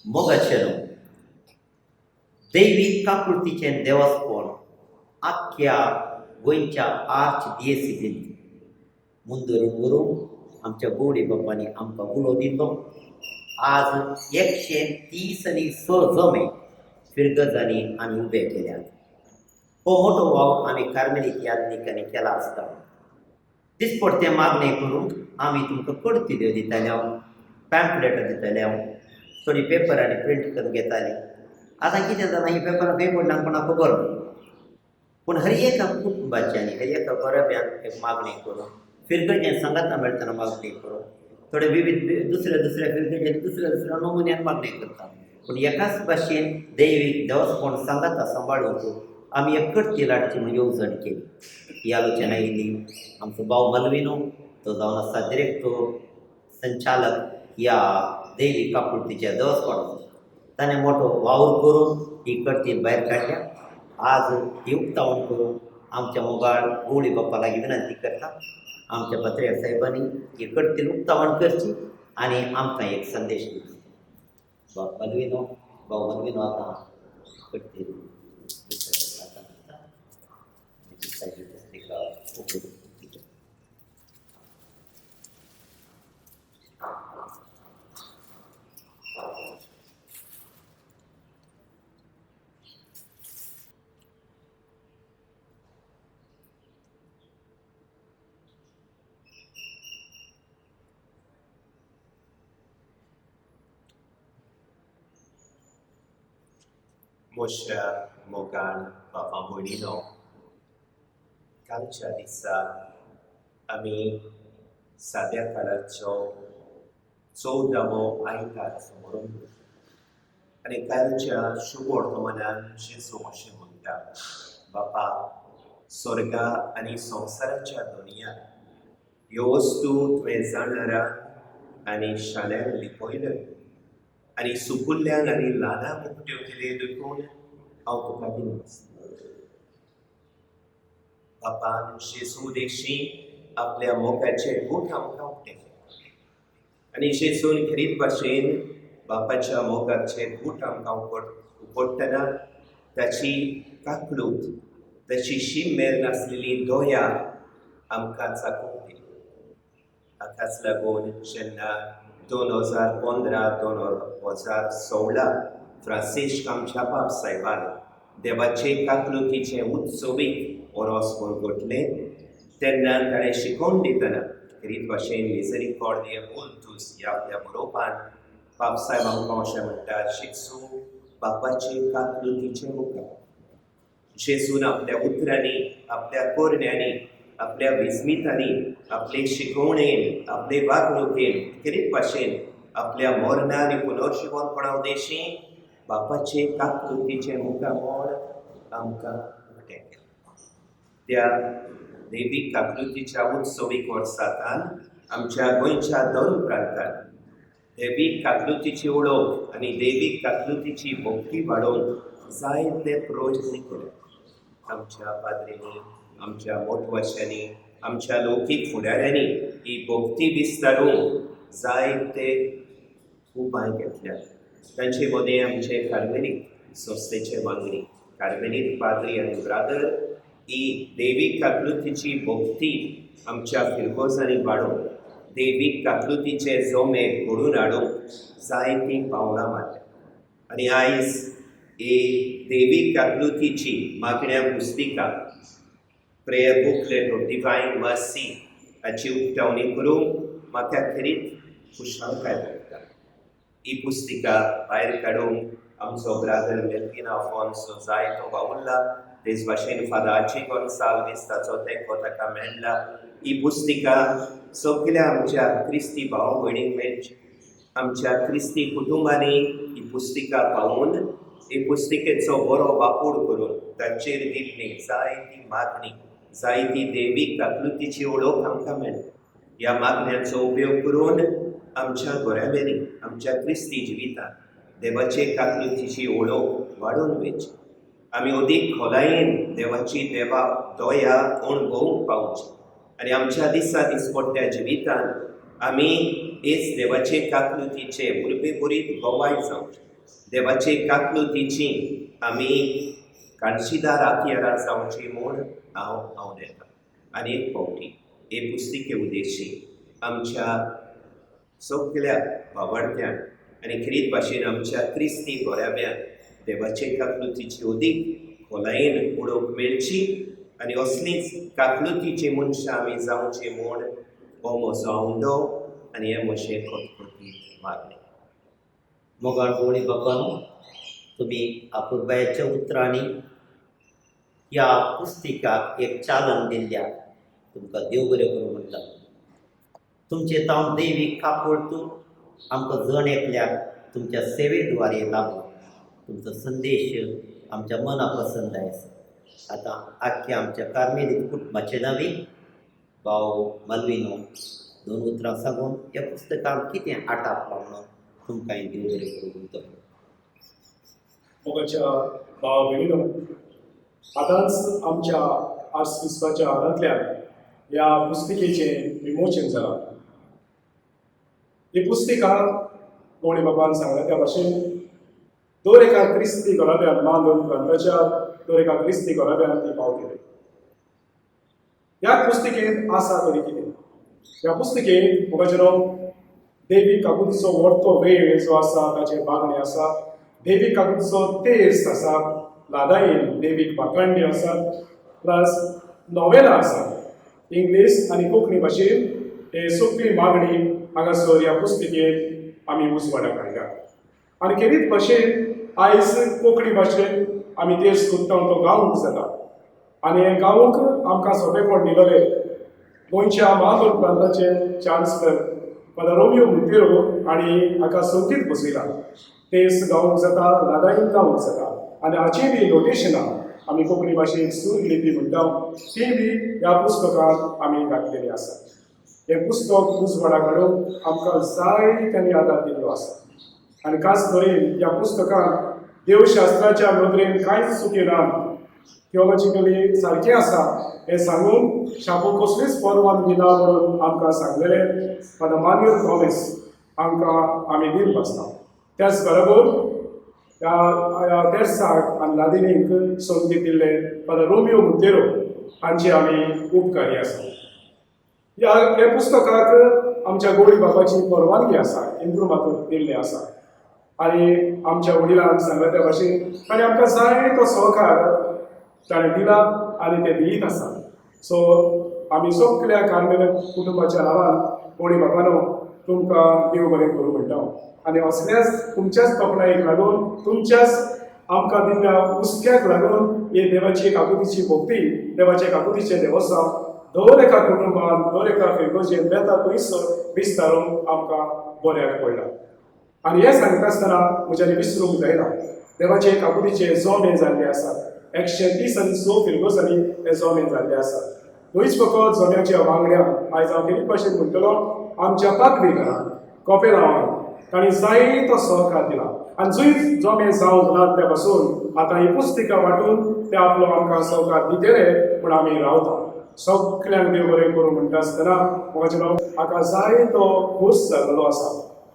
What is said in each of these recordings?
मोगाचेलो दैविक काकृतीचें देवस्थान आख्या गोंयच्या आर्च डिएसीसीन मुंदरून व्हरून आमच्या गवडी बापांनी आमकां उलो दिलो. आज 136 जमे फिरगजांनी आमी उबे केल्यात. हो मोठो वाव आमी कार्मेलीक याज्ञिकांनी केला आसता. दिसपडते मागणे करूंक आमी तुमकां कडतिल्यो दिताल्यो, पॅम्पलेटां दिताल्यो, थोडी पेपरांनी प्रिंट करून घेतालीं. आतां कितें जालां, ही पेपरां खंय पडलां कोणाक खबर ना. पूण हर एका कुटुंबाच्यानी हर एका गरब्यान एक मागणी करून फिरगजें सांगाता मेळटना मागणी करून थोडे विविध दुसऱ्या फिरगजेन दुसऱ्या नमुन्यान मागणी करता. पूण एकाच भाशेन दैवीक देवस्थान सांगाता सांबाळूंक आमी एक कडती लाडची म्हूण येवजण केली. ही आलोचना येयली. आमचो भाव मल्विनो तो जावन आसा डिरेक्टर संचालक या दैवीक काकृतीच्या देवस्थानाचो. ताणें मोठो वावर करून ही कडती भायर काडल्या. आज ही उक्तावण करून आमच्या मोगाळ गवळी बाप्पा लागीं विनंती करता, आमच्या पत्रिकार साहेबांनी ही कडतील उक्तावण करची आनी आमकां एक संदेश दिवचो. भाव मल्विनो आतां कडतील मोठ्या मोगाळ बापा भयणीनो, कालच्या दिसा आमी साद्या काळाचो 14वो आयतार समोरून आनी कालच्या शुभ वर्तमानान जेजू अशें म्हणटा, बापा, स्वर्गा आनी संवसाराच्या दुनियांत ह्यो वस्तू तुवें जाणरान आनी शाण्यान लिपयल्यो आनी सुकुल्ल्यान आनी ल्हानांक उक्त्यो केल्यो देखून हांव तुका दिनसता. बापान जेजू देखशीं आपल्या मोगाचे गूण आमकां उक्ते केले आनी जेजून खरीत भाशेन बापाच्या मोगाचे गूण आमकां उकडटना ताची काकलूत, ताची शीम नासलेली दोया आमकां चाखूंक दिली. हाकाच लागून जेन्ना 2015-2016 फ्रांसिस्क आमच्या बाब साहेबान देवाचे काकलुतीचे उत्सवीक ओरोस घोटलें तेन्ना ताणें शिकोवन दितना खरीत भाशेन मिसरिकॉर्डिया मुल्तुस ह्या आपल्या बरोवपान बाब साहेब आमकां अशें म्हणटा, जेजू बापाचे काकलुतीचे मुखार. जेजून आपल्या उतरांनी, आपल्या कोरण्यांनी, आपल्या विस्मितांनी, आपले शिकवणेन, आपले वागणुकेन खरीत भाशेन आपल्या मरणा आनी पुनर्जिवनपणा उदेशीं बापाचे काकलुतीचे मुखामोल आमकां उक्तें केलें. त्या दैवीक काकलुतीच्या उत्सवीक वर्सांतान आमच्या गोंयच्या दर प्रांतांत दैवीक काकलुतीची ओळख आनी दैवीक काकलुतीची भोवती वाडोवंक जायते प्रयत्न केले. आमच्या पाद्रींनी, आमच्या मोठवाश्यांनी, आमच्या लौकीक फुडाऱ्यांनी ही भोवती विस्तारूंक जायते उपाय घेतल्या. तांचे मदें आमचे कार्मेलीक संस्थेचे वांगडी, कार्मेलीक पाद्री आनी ब्रादर ही दैवीक काकलुतीची भोवती आमच्या फिरगोजांनी वाडोवंक, दैवीक काकलुतीचे जोमे घडोवन हाडूंक जायतीं पावलां मारल्या. आनी आयज ही दैवीक काकलुतीची मागण्या पुस्तिका prayer booklet of divine mercy हाची उक्तावणी करूंक म्हाका खरीत खुशालकाय भोगता. ही पुस्तिका भायर काडूंक आमचो ब्रादर मेल्विन आफोन्सो जायतो वावुरला. तेच भाशेन फादाची गोन्साल्वीस ताचो तेंको ताका मेळ्ळा. ही पुस्तिका सगळ्या आमच्या क्रिस्ती भाव भयणींक मेळची. आमच्या क्रिस्ती कुटुंबांनी ही पुस्तिका पावून ही पुस्तिकेचो बरो वापूर करून ताचेर दिल्ली जायती मागणी, जायती दैवीक काकलुतीची ओळख आमकां मेळटा. ह्या मागण्यांचो उपयोग करून आमच्या घोऱ्याबेरी, आमच्या क्रिस्ती जिवितांत देवाचे काकलुतीची ओळख वाडोवन वयची. आमी अदीक खोलायेन देवाची दोया अणभवूंक पावची आनी आमच्या दिसपट्ट्या जिवितांत आमी हेच देवाचे काकलुतीचे उर्बे बरीत गोवाय जावचे. देवाचे काकलुतीची आमी काळशीदार आतियारा जावची म्हूण हांव नेता. आनी एक फावटी हे पुस्तिके उद्देशी आमच्या सगळ्या वावरत्यांक आनी खरीत भाशेन आमच्या क्रिस्ती गोऱ्याब्यांक देवाचे काकलुतीची अदीक खोलायेन उडोवंक मेळची आनी असलींच काकलुतीची मनशां आमी जावची म्हूण हो म्हजो आवंडो आनी हे म्हजें खतखतीत मागणें. मोगाळ गवळी बापानो, तुमी आपुरबायाच्या उतरांनी ह्या पुस्तिकाक एक चालन दिल्ल्या तुमकां देव बरें करूं म्हणटा. तुमचे तावन दैवीक काकूळतू आमकां जण एकल्याक तुमच्या सेवेद्वारे लागलो. तुमचो संदेश आमच्या मना पसंद आसा. आतां आख्या आमच्या कार्मेलीत कुटुंबाचे नवी भाव मल्विनो 2 उतरां सांगून ह्या पुस्तकांत कितें आटापलां म्हणून तुमकां देव बरें करूं म्हणटा. मोगाच्या भाव भगिनो, आतांच आमच्या आर्सविस्वाच्या हातांतल्यान ह्या पुस्तिकेचें विमोचन जालां. ही पुस्तिका कोणी बाबान सांगला त्या भाशेन दर एका क्रिस्ती घराब्यान मानून प्रांताच्या दर एका क्रिस्ती घराब्यान ती पावतली. ह्या पुस्तिकेंत आसा तरी कितें? ह्या पुस्तिकेंत मोगाचेरो दैवीक काकुतीचो व्हडतो वेळ जो आसा ताचे मागणे आसा. दैवीक काकुतीचो तेर्स आसा. लादायीन दैवीक वाखाणणी आसात. प्लस नॉवेलां आसात. इंग्लीश आनी कोंकणी भाशेन हे सगळी मागणी हांगासर ह्या पुस्तिकेंत आमी उजवाडाक हाडल्या. आनी खेरीत भाशेन आयज कोंकणी भाशेन आमी तेर्स करता तो गावूंक जाता. आनी हे गावूंक आमकां सोंपेपण दिलोले गोंयच्या महादोर प्रांताचे चान्सलर फादर रोमियो मुंतेरो आनी हाका संगीत बसयला. तेर्स गावूंक जाता, लादायीन गावूंक जाता. आनी हाची बी नोटेशनां आमी कोंकणी भाशेक सूर लिपी म्हणटा ती बी ह्या पुस्तकांत आमी घातलेली आसा. हे पुस्तक उजवाडाक हाडूंक आमकां जायत्यांनी आदार दिल्लो आसा. आनी खास करून ह्या पुस्तकांत देवशास्त्राच्या नदरेन कांयच चुकी ना, थियोलॉजिकली सारकें आसा हें सांगून शाबूक कसलीच परवानगी ना म्हणून आमकां सांगलेलें फादर मान्युअल थॉमस आमकां आमी दिवन बसता. त्याच बरोबर ह्या तेर्साक आनी लादिनीक संगीत दिल्ले फादर रोमियो मुंतेरो हांचे आमी उपकारी आसा. ह्या पुस्तकाक आमच्या गवळी बाबाची परवानगी आसा, इम्प्रुमातून दिल्लें आसा. आनी आमच्या वडिलांक सांगले त्या भाशेन ताणें आमकां जाय तो सहकार ताणें दिला आनी ते दित आसा. सो आमी सगळ्या कार्मेल कुटुंबाच्या नांवान गवळी बाबानो तुमकां देव बरें करूं म्हणटा. आनी असल्याच तुमच्याच तोखणायेक लागून तुमच्याच आमकां दिल्ल्या उस्त्याक लागून हे देवाची काकुतीची भक्ती, देवाचे काकुतीचें देवस्थान दर एका कुटुंबान दर एका फेगोजेन बेता थंयसर विस्तारूंक आमकां बऱ्याक पडला. आनी हें सांगता आसतना म्हज्यानी विसरूंक जायना देवाचे काकुतीचे जोमे जाल्ले आसात. 130 फिरगोजांनी हे जोमे जाल्ले आसात. थंयच फकत जोम्याच्या वांगड्या आयज हांव कितें भाशेन म्हणटलो आमच्या पाकवी घरांत कोपेलांवान तांणी जायतो सहकार दिला. आनी जंय जोमे जावंक नात त्या पासून आतां ही पुस्तिका वाटून ते आपलो आमकां सहकार दितेले पूण आमी रावता. सगळ्यांक देव बरें करूं म्हणटा आसतना म्हाका हाका जायतो खोस जाल्लो आसा.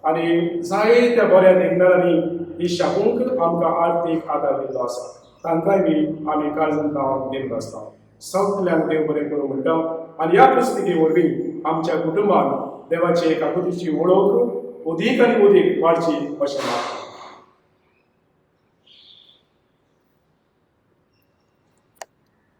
आनी जायत्या बऱ्या देगणारांनी ही शाबूंक आमकां आर्थीक आदार दिल्लो आसा. तांकांय बी आमी काळजान तावन दिवन आसता. सगळ्यांक देव बरें करूं म्हणटा. आनी ह्या पुस्तिके वरवीं आमच्या कुटुंबान देवाचे काकुतीची वळख अदीक आनी अदीक वाडची अशें मागता.